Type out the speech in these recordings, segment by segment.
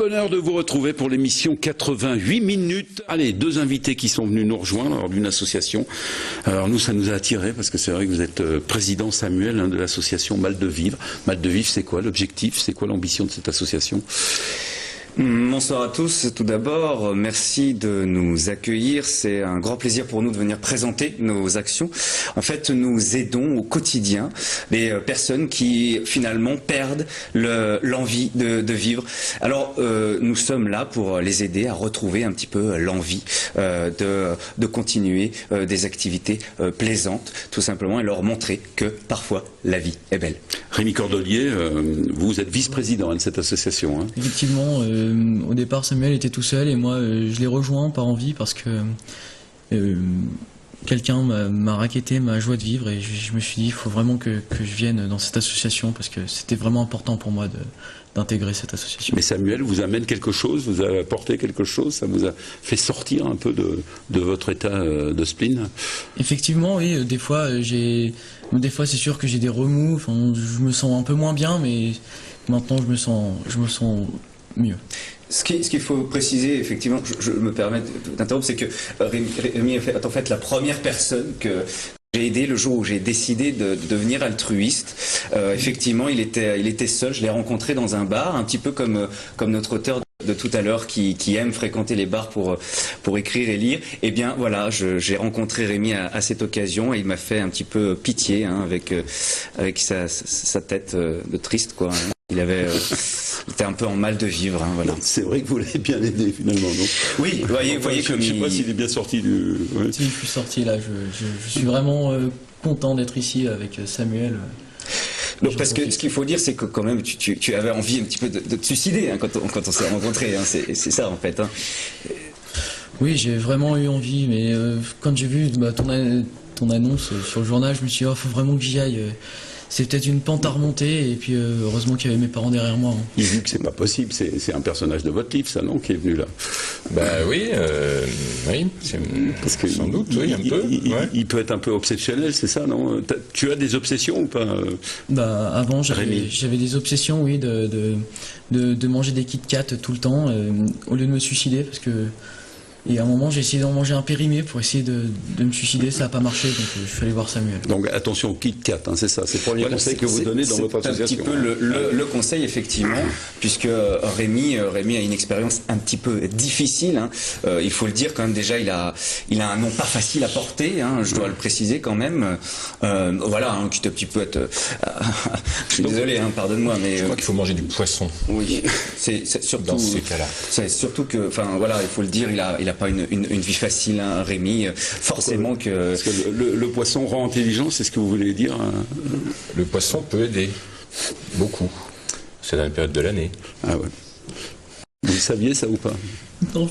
bonheur de vous retrouver pour l'émission 88 minutes. Allez, deux invités qui sont venus nous rejoindre d'une association. Alors nous, ça nous a attirés parce que c'est vrai que vous êtes président Samuel de l'association Mal de Vivre. Mal de Vivre, c'est quoi l'objectif? C'est quoi l'ambition de cette association? Bonsoir à tous. Tout d'abord, merci de nous accueillir. C'est un grand plaisir pour nous de venir présenter nos actions. En fait, nous aidons au quotidien les personnes qui finalement perdent l'envie de vivre. Alors, nous sommes là pour les aider à retrouver un petit peu l'envie de continuer des activités plaisantes, tout simplement, et leur montrer que parfois la vie est belle. Rémi Cordelier, vous êtes vice-président de cette association. Hein. Effectivement, au départ Samuel était tout seul et moi je l'ai rejoint par envie parce que quelqu'un m'a racketté ma joie de vivre et je me suis dit il faut vraiment que je vienne dans cette association parce que c'était vraiment important pour moi d'intégrer cette association. Mais Samuel vous amène quelque chose, vous a apporté quelque chose, ça vous a fait sortir un peu de votre état de spleen? Effectivement, oui, des fois c'est sûr que j'ai des remous, enfin, je me sens un peu moins bien, mais maintenant je me sens mieux. Ce qu'il faut préciser, effectivement, je me permets d'interrompre, c'est que Rémi est en fait la première personne que j'ai aidé le jour où j'ai décidé de devenir altruiste. Effectivement, il était seul, je l'ai rencontré dans un bar, un petit peu comme notre auteur de tout à l'heure qui aime fréquenter les bars pour écrire et lire. Eh bien voilà, j'ai rencontré Rémi à cette occasion et il m'a fait un petit peu pitié hein, avec sa tête de triste quoi. Hein. Il était un peu en mal de vivre. Hein, voilà. C'est vrai que vous l'avez bien aidé finalement. Donc. Oui, voyez comme je ne sais pas s'il est bien sorti du. Ouais. Si, je suis sorti là. Je suis vraiment content d'être ici avec Samuel. Donc, parce que ce qu'il faut dire, c'est que quand même, tu avais envie un petit peu de te suicider hein, quand on s'est rencontrés. Hein, c'est ça en fait. Hein. Oui, j'ai vraiment eu envie, mais quand j'ai vu ton annonce sur le journal, je me suis dit, oh, faut vraiment que j'y aille. C'est peut-être une pente à remonter, et puis heureusement qu'il y avait mes parents derrière moi. Hein. Il vu que c'est pas possible, c'est un personnage de votre livre, ça, non, qui est venu là. Bah oui, parce que sans doute, oui, un peu. Il peut être un peu obsessionnel, c'est ça, non? Tu as des obsessions ou pas? Bah avant, j'avais des obsessions, oui, de manger des Kit Kat tout le temps, au lieu de me suicider, parce que. Et à un moment, j'ai essayé d'en manger un périmé pour essayer de me suicider, ça n'a pas marché, donc je suis allé voir Samuel. Donc attention au Kit Kat, hein, c'est ça, c'est le premier conseil que vous donnez dans votre association. C'est un petit peu le conseil, effectivement, puisque Rémi a une expérience un petit peu difficile. Hein. Il faut le dire quand même, déjà, il a un nom pas facile à porter, hein, je dois le préciser quand même. Voilà, hein, quitte un petit peu être... je suis désolé, hein, pardonne-moi, mais... Je crois qu'il faut manger du poisson. Oui, c'est surtout... Dans ces cas-là. C'est surtout que, enfin voilà, il faut le dire, il a pas une vie facile, hein, Rémi. Forcément que... Parce que le poisson rend intelligent, c'est ce que vous voulez dire hein. Le poisson peut aider. Beaucoup. C'est dans la période de l'année. Ah ouais. Vous saviez ça ou pas? Non,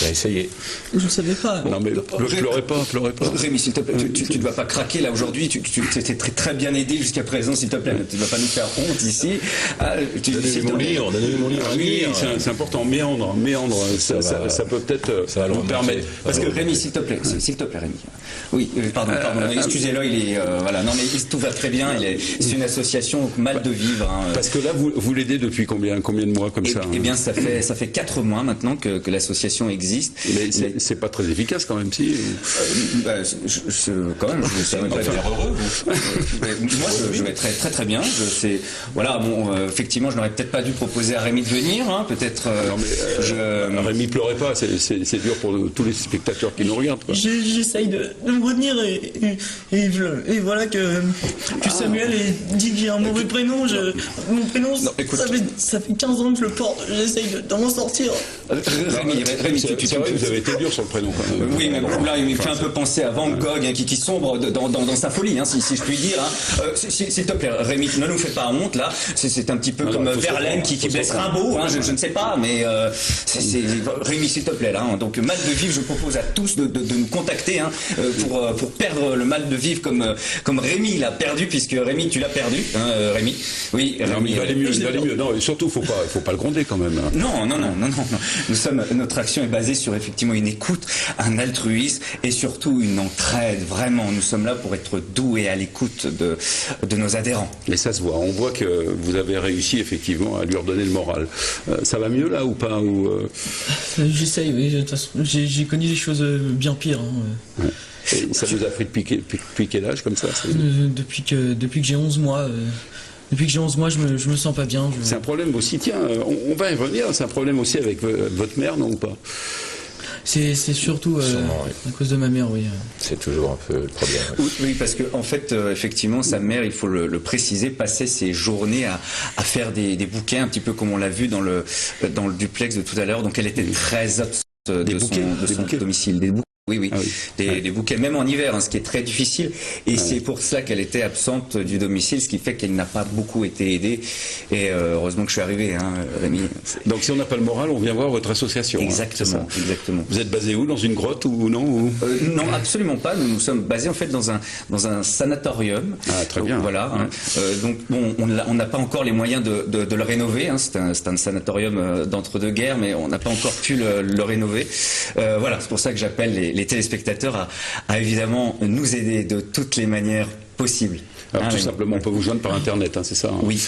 J'ai essayé. Je ne savais pas. Non mais pleurez pas. Rémi, s'il te plaît, tu ne vas pas craquer là aujourd'hui. Tu t'es très bien aidé jusqu'à présent, s'il te plaît. Tu ne vas pas nous faire honte ici. Donnez-moi mon livre. Oui, c'est important. Méandre. Ça peut peut-être nous permettre. Parce que Rémi, s'il te plaît, Rémi. Oui, pardon. Excusez-le, il est voilà. Non mais tout va très bien. C'est une association Mal de Vivre. Hein. Parce que là, vous l'aidez depuis combien de mois comme ça? Eh bien, ça fait 4 mois maintenant que l'association existe. Mais c'est pas très efficace quand même, si. Quand même, ça va être heureux. Moi, je vais très bien. Voilà, bon, effectivement, je n'aurais peut-être pas dû proposer à Rémi de venir, hein, peut-être. Rémi, pleurez pas, c'est dur pour tous les spectateurs qui nous regardent. J'essaye de me retenir et voilà que Samuel dit que j'ai un mauvais prénom. Mon prénom, non, écoute, ça fait 15 ans que je le porte. J'essaye de m'en sortir. Rémi, c'est vrai que vous avez été dur sur le prénom quand même. Oui, mais là, il me fait un peu penser à Van Gogh, hein, qui sombre dans sa folie, hein, si je puis dire. Hein. S'il te plaît, Rémi, ne nous fais pas honte, là. C'est un petit peu comme Verlaine qui blesse Rimbaud, hein, je ne sais pas, mais Rémi, s'il te plaît, là. Hein. Donc, Mal de Vivre, je propose à tous de nous contacter hein, pour perdre le mal de vivre comme Rémi l'a perdu, puisque Rémi, tu l'as perdu, hein, Rémi. Oui, Rémi, non, mais il va aller mieux. Non, et surtout, faut pas le gronder quand même. Hein. Non. Notre action est basée basé sur effectivement une écoute, un altruisme et surtout une entraide. Vraiment, nous sommes là pour être doux et à l'écoute de nos adhérents. Et ça se voit. On voit que vous avez réussi effectivement à lui redonner le moral. Ça va mieux là ou pas J'essaye, oui. De toute façon, j'ai connu des choses bien pires. Hein. Et ça vous a pris depuis quel âge comme ça Depuis que j'ai 11 mois. Depuis que j'ai 11 mois, je me sens pas bien. C'est un problème aussi, tiens, on va y revenir, c'est un problème aussi avec votre mère, non ou pas? C'est surtout à cause de ma mère, oui. C'est toujours un peu le problème. Oui, parce que en fait, effectivement, sa mère, il faut le préciser, passait ses journées à faire des bouquets, un petit peu comme on l'a vu dans le duplex de tout à l'heure. Donc, elle était très absente de son domicile. Oui. Ah oui. Des bouquets, même en hiver, hein, ce qui est très difficile. Et c'est pour cela qu'elle était absente du domicile, ce qui fait qu'elle n'a pas beaucoup été aidée. Et heureusement que je suis arrivé, hein, Rémi. Donc si on n'a pas le moral, on vient voir votre association. Exactement, hein, exactement. Vous êtes basé où? Dans une grotte ou non Non, absolument pas. Nous sommes basés en fait dans un sanatorium. Ah, très bien. Donc, voilà. Hein. Donc bon, on n'a pas encore les moyens de le rénover. Hein. C'est un sanatorium d'entre-deux-guerres, mais on n'a pas encore pu le rénover. Voilà, c'est pour ça que j'appelle les téléspectateurs à évidemment nous aider de toutes les manières possibles. Alors tout simplement, on peut vous joindre par Internet, hein, c'est ça? Hein. Oui.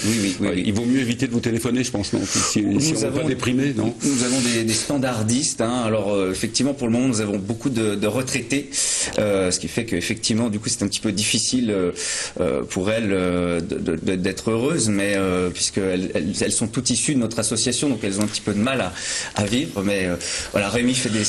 Il vaut mieux éviter de vous téléphoner, je pense, non? Si on n'est pas déprimé, non? Nous avons des standardistes. Hein. Alors effectivement, pour le moment, nous avons beaucoup de retraités, ce qui fait qu'effectivement, du coup, c'est un petit peu difficile pour elles d'être heureuses, mais puisqu'elles sont toutes issues de notre association, donc elles ont un petit peu de mal à vivre. Mais voilà, Rémi fait des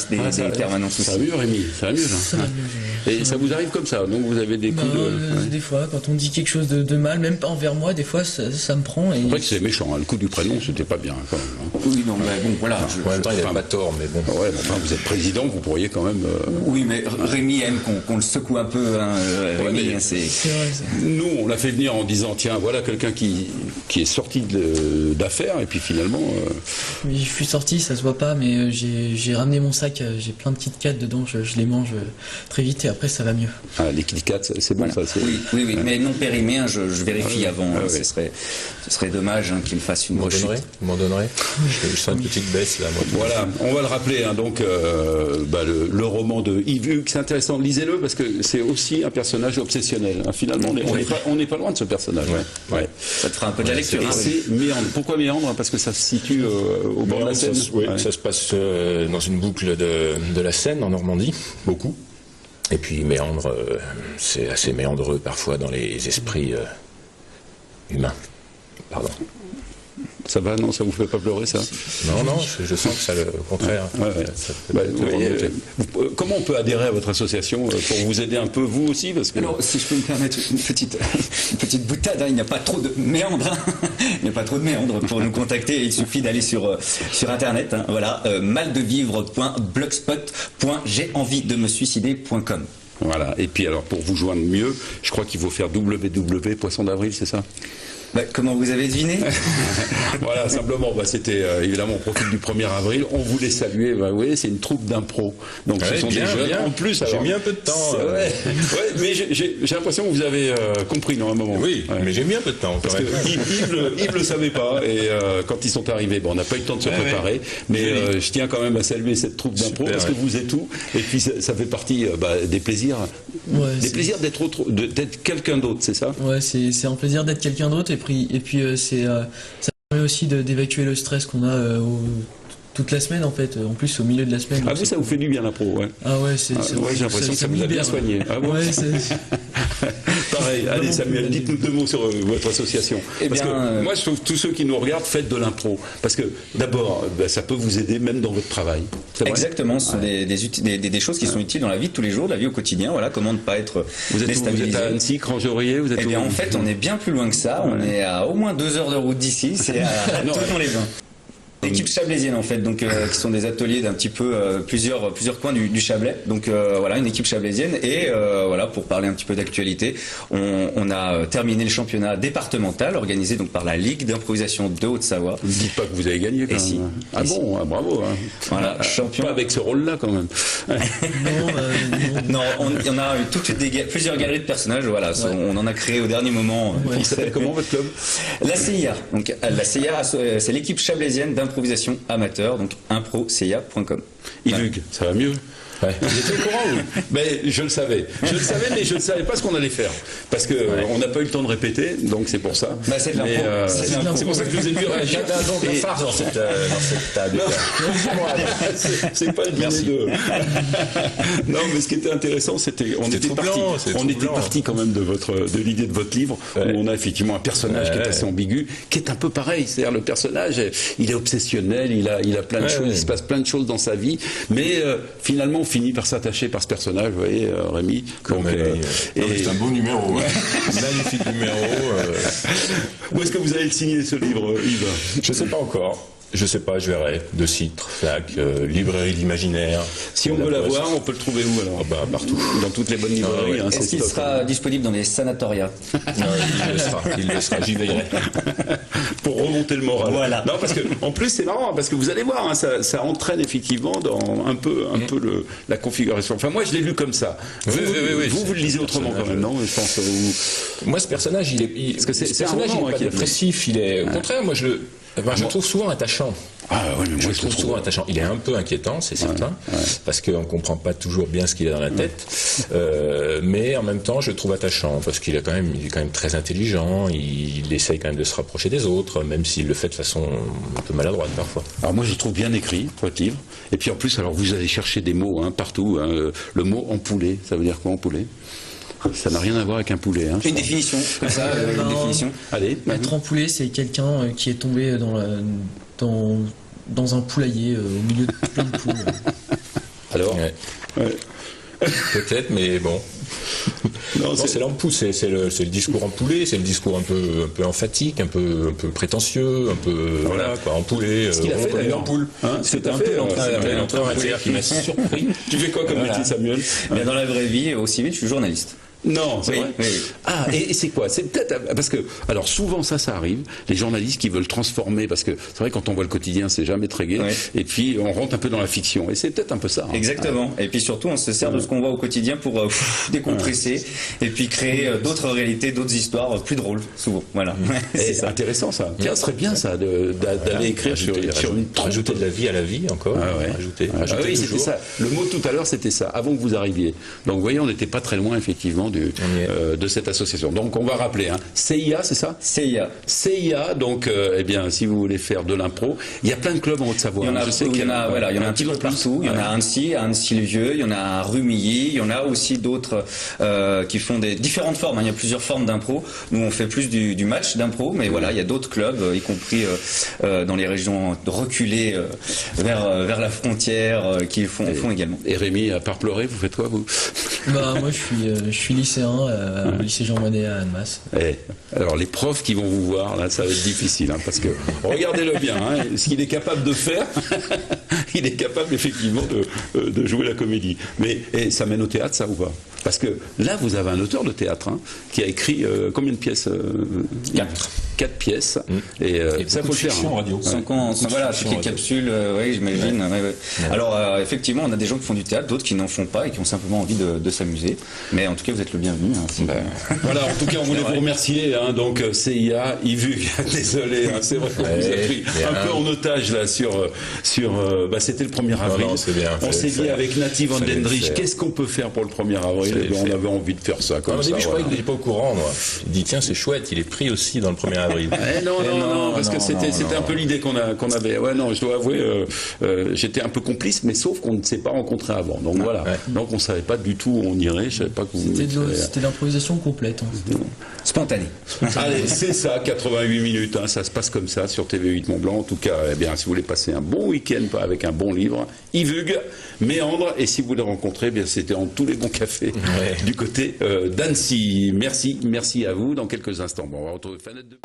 permanences aussi. Ça va mieux, Rémi, ça va mieux. Là. Ça va mieux. Et ça vous arrive comme ça? Donc vous avez des coups de... Des fois, quand on dit quelque chose de mal, même pas envers moi, des fois ça me prend. Et... C'est vrai que c'est méchant, hein. Le coup du prénom, c'était pas bien quand même. Hein. Oui, non, mais bon, voilà. En même temps, il n'a pas tort, mais bon. Ouais, enfin, vous êtes président, vous pourriez quand même. Oui, mais Rémi aime qu'on le secoue un peu. Hein, Rémi, ouais, c'est vrai, ça. Nous, on l'a fait venir en disant tiens, voilà quelqu'un qui est sorti d'affaires, et puis finalement. Oui, je suis sorti, ça se voit pas, mais j'ai ramené mon sac, j'ai plein de Kit Kat dedans, je les mange très vite et après ça va mieux. Ah, les Kit Kat, c'est bon, voilà. ça. Oui, mais non périmé, hein, je vérifie avant. Hein, ce serait dommage hein, qu'il fasse une rechute. Vous m'en donnerez Je sens une petite baisse là. Moi, voilà, on va le rappeler. Hein, donc, le roman de Yves Hugues, c'est intéressant, lisez-le parce que c'est aussi un personnage obsessionnel. Hein, finalement, on n'est pas loin de ce personnage. Ouais. Ça te fera un peu de la lecture. Et c'est Méandre. Pourquoi Méandre? Parce que ça se situe au bord de la Seine. Ça se passe dans une boucle de la Seine en Normandie, beaucoup. Et puis Méandre, c'est assez méandreux parfois dans les esprits humains. Pardon. Ça va, non, ça vous fait pas pleurer, ça? Non, je sens que ça, au contraire. Comment on peut adhérer à votre association pour vous aider un peu, vous aussi, parce que... Alors, si je peux me permettre une petite boutade, hein, il n'y a pas trop de méandres. Hein. Il n'y a pas trop de méandres pour nous contacter. Il suffit d'aller sur Internet. Hein, voilà, maldevivre.blogspot.jaisenviedemesuicider.com. Voilà. Et puis alors, pour vous joindre mieux, je crois qu'il faut faire www.poisson d'avril, c'est ça? Comment vous avez deviné? Voilà, simplement, c'était évidemment au profil du 1er avril. On voulait saluer, vous voyez, c'est une troupe d'impro. Donc ce sont des jeunes. En plus, j'ai mis un peu de temps. Mais j'ai l'impression que vous avez compris dans un moment. Oui, mais j'ai mis un peu de temps. Parce que Yves le savait pas. Et quand ils sont arrivés, on n'a pas eu le temps de se préparer. Mais je tiens quand même à saluer cette troupe d'impro parce que vous êtes tout. Et puis ça fait partie des plaisirs. Des plaisirs d'être quelqu'un d'autre, c'est ça? Ouais, c'est un plaisir d'être quelqu'un d'autre. Et puis ça permet aussi d'évacuer le stress qu'on a toute la semaine en fait. En plus au milieu de la semaine. Ah vous, ça vous fait du bien l'impro, ouais. Ah ouais, j'ai l'impression que ça vous a bien soigné. Ah bon? Ouais, pareil. Allez Samuel, dites-nous 2 mots sur votre association. Parce que moi je trouve que tous ceux qui nous regardent, faites de l'impro. Parce que d'abord, ça peut vous aider même dans votre travail. Exactement, ce sont des choses qui sont utiles dans la vie de tous les jours, la vie au quotidien. Voilà, comment ne pas être déstabilisé. Vous êtes à Annecy, Crange-Aurier, vous êtes en fait, on est bien plus loin que ça. On est à au moins 2 heures de route d'ici. C'est à Tonon-les-Bains. L'équipe chablaisienne en fait, donc qui sont des ateliers d'un petit peu plusieurs coins du Chablais. Donc voilà, une équipe chablaisienne et voilà, pour parler un petit peu d'actualité, on a terminé le championnat départemental organisé donc par la Ligue d'improvisation de Haute-Savoie. Ne dites pas que vous avez gagné quand même. Si. Ah bon, bravo. Hein. Voilà, champion. Pas avec ce rôle-là quand même. Non, on a eu plusieurs galeries de personnages. Voilà, on en a créé au dernier moment. Il s'appelle comment votre club? La CIA. Donc la CIA, c'est l'équipe chablaisienne d'improvisation amateur, donc improcia.com. Yves, ça va mieux? Ouais. Vous étiez au courant, oui. Mais je le savais. Je le savais, mais je ne savais pas ce qu'on allait faire. Parce que on n'a pas eu le temps de répéter, donc c'est pour ça. Bah, c'est de l'impro. C'est pour ça que je vous ai vu réagir. Il y a un donc de farce dans cette table. C'est pas le dîner de... Non, mais ce qui était intéressant, c'était... On était parti quand même de l'idée de votre livre, où on a effectivement un personnage qui est assez ambigu, qui est un peu pareil. C'est-à-dire le personnage, il est obsessionnel, il a plein de choses, il se passe plein de choses dans sa vie, mais finalement, on finit par s'attacher par ce personnage, vous voyez, Rémi. C'est un beau numéro. Magnifique numéro. Où est-ce que vous allez le signer, ce livre, Yves? Je sais pas encore. Je sais pas, je verrai. De Citre, Flac, librairie d'imaginaire. Si on veut l'avoir, on peut le trouver où alors? Partout. Dans toutes les bonnes librairies. Hein, Est-ce qu'il sera disponible dans les sanatoria? Non, il le sera, j'y veillerai. Pour remonter le moral. Voilà. Non, parce que, en plus, c'est marrant, parce que vous allez voir, hein, ça entraîne effectivement dans un peu la configuration. Enfin, moi, je l'ai lu comme ça. Vous le lisez autrement quand même, non? Je pense. Moi, ce personnage, parce que c'est un roman pas dépressif, il est, au contraire, moi, je le trouve souvent attachant. Ah ouais, mais moi je le trouve souvent attachant. Il est un peu inquiétant, c'est certain, parce qu'on ne comprend pas toujours bien ce qu'il a dans la tête. Mais en même temps, je le trouve attachant, parce qu'il est quand même très intelligent, il essaye quand même de se rapprocher des autres, même s'il le fait de façon un peu maladroite parfois. Alors moi, je le trouve bien écrit, votre livre. Et puis en plus, alors vous allez chercher des mots partout. Hein. Le mot empouler, ça veut dire quoi, empouler? Ça n'a rien à voir avec un poulet. Hein, une définition, comme ça, une définition. Allez. Être empoulé, c'est quelqu'un qui est tombé dans un poulailler au milieu de plein de poules. Alors Peut-être, mais bon. Non, c'est l'empoule, c'est le discours empoulé, c'est le discours un peu emphatique, un peu prétentieux, un peu empoulé. Ce qu'il a fait d'ailleurs. C'est un peu l'entraîneur intérieur qui m'a surpris. Tu fais quoi comme métier, Samuel? Mais dans la vraie vie, au civil, je suis journaliste. Non, c'est vrai. Oui. Ah, et c'est quoi? C'est peut-être parce que, alors souvent ça arrive, les journalistes qui veulent transformer, parce que c'est vrai quand on voit le quotidien, c'est jamais très gai, et puis on rentre un peu dans la fiction, et c'est peut-être un peu ça. Hein. Exactement. Et puis surtout, on se sert de ce qu'on voit au quotidien pour décompresser, et puis créer d'autres réalités, d'autres histoires plus drôles, souvent. Voilà. C'est intéressant ça. Tiens, ce serait bien ça d'aller écrire sur une rajouter de la vie à la vie encore. Rajouter oui, c'était ça. Le mot tout à l'heure, c'était ça, avant que vous arriviez. Donc vous voyez, on n'était pas très loin effectivement de cette association. Donc on va rappeler, CIA, c'est ça? CIA, donc eh bien, si vous voulez faire de l'impro, il y a plein de clubs en Haute-Savoie. Il y en a, il y en a un petit peu partout. Il y en a à Annecy-le-Vieux, il y en a à Rumilly, il y en a aussi d'autres qui font des différentes formes. Il y a plusieurs formes d'impro. Nous, on fait plus du match d'impro, mais voilà, il y a d'autres clubs, y compris dans les régions reculées vers la frontière, qui font également. Et Rémi, à part pleurer, vous faites quoi, vous? Moi, je suis lycéen au lycée Jean Monnet à Annemasse. Alors, les profs qui vont vous voir, là, ça va être difficile, parce que, regardez-le bien, ce qu'il est capable de faire, il est capable, effectivement, de jouer la comédie. Mais ça mène au théâtre, ça, ou pas? Parce que là, vous avez un auteur de théâtre qui a écrit combien de pièces? 4 pièces. Et ça faut le faire. Radio. Voilà, toutes les capsules, j'imagine. Alors, effectivement, on a des gens qui font du théâtre, d'autres qui n'en font pas et qui ont simplement envie de s'amuser. Mais en tout cas, vous êtes le bienvenu. Voilà, en tout cas, on voulait vous remercier. Donc, CIA, Yves, désolé, c'est vrai qu'on vous a pris un peu en otage là sur c'était le 1er avril. On s'est dit avec Native Van Dendrich, qu'est-ce qu'on peut faire pour le 1er avril? On avait envie de faire ça. Comme au ça, début, je croyais qu'il n'était pas au courant, moi. Il dit, tiens, c'est chouette, il est pris aussi dans le 1er avril. Non, parce que c'était un peu l'idée qu'on avait. Ouais, non, je dois avouer, j'étais un peu complice, mais sauf qu'on ne s'est pas rencontrés avant. Donc voilà. Donc on savait pas du tout où on irait. Je savais pas que c'était l'improvisation complète. Spontanée. Allez, c'est ça, 88 minutes. Ça se passe comme ça sur TV8 Mont-Blanc. En tout cas, eh bien, si vous voulez passer un bon week-end avec un bon livre, Yves Hugues, Méandre. Et si vous voulez rencontrer, eh bien, c'était dans tous les bons cafés du côté d'Annecy. Merci à vous. Dans quelques instants, on va retrouver Fanette de...